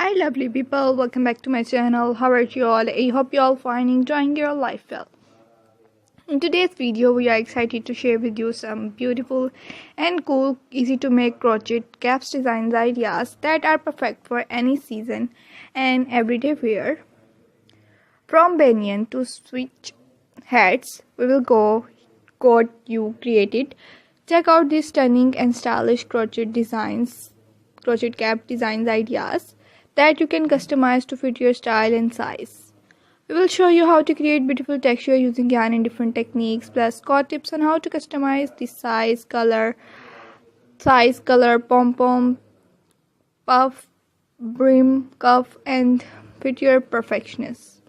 Hi lovely people, welcome back to my channel. How are you all? I hope you all fine, enjoying your life well. In today's video we are excited to share with you some beautiful and cool easy to make crochet caps designs ideas that are perfect for any season and everyday wear. From banyan to switch hats, we will go what you created. Check out these stunning and stylish crochet cap designs ideas that you can customize to fit your style and size. We will show you how to create beautiful texture using yarn and different techniques, plus got tips on how to customize the size, color, pom-pom, puff, brim, cuff, and fit your perfectionist.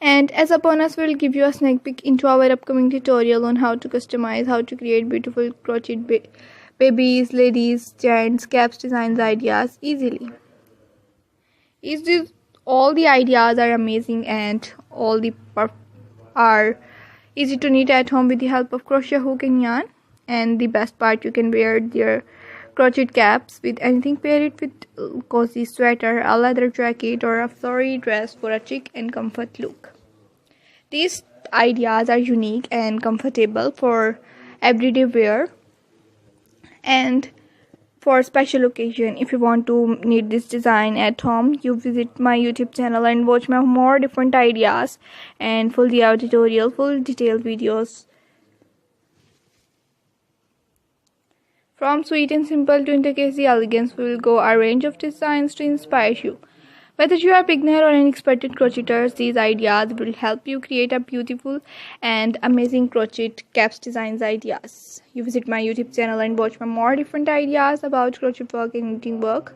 And as a bonus, we'll give you a sneak peek into our upcoming tutorial on how to customize, how to create beautiful crochet babies, ladies, gents, caps designs ideas easily. All the ideas are amazing and all the are easy to knit at home with the help of crochet hook and yarn. And the best part, you can wear their crochet caps with anything. Pair it with a cozy sweater, a leather jacket, or a flowy dress for a chic and comfort look. These ideas are unique and comfortable for everyday wear and for special occasion. If you want to knit this design at home, you visit my YouTube channel and watch my more different ideas and full tutorial, full detailed videos. From sweet and simple to intricacy elegance, we will go a range of designs to inspire you. Whether you are a beginner or an expert crocheters, these ideas will help you create a beautiful and amazing crochet caps designs ideas. You visit my YouTube channel and watch my more different ideas about crochet work and knitting work,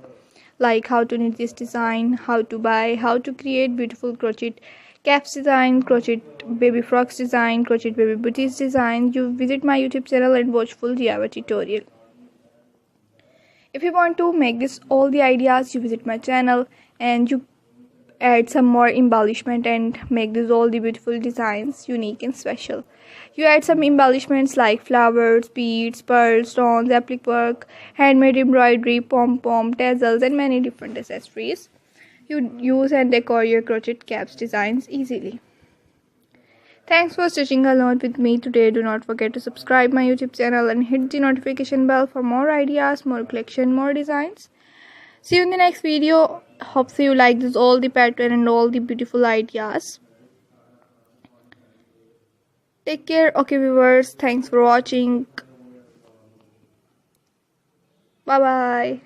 like how to knit this design, how to buy, how to create beautiful crochet caps design, crochet baby frocks design, crochet baby booties design. You visit my YouTube channel and watch full DIY tutorial. If you want to make this all the ideas, you visit my channel and you add some more embellishment and make this all the beautiful designs unique and special. You add some embellishments like flowers, beads, pearls, stones, applique work, handmade embroidery, pom-pom, tassels, and many different accessories. You use and decor your crochet caps designs easily. Thanks for stitching along with me today. Do not forget to subscribe my YouTube channel and hit the notification bell for more ideas, more collection, more designs. See you in the next video. Hope you like this all the pattern and all the beautiful ideas. Take care. Okay viewers, thanks for watching. Bye bye.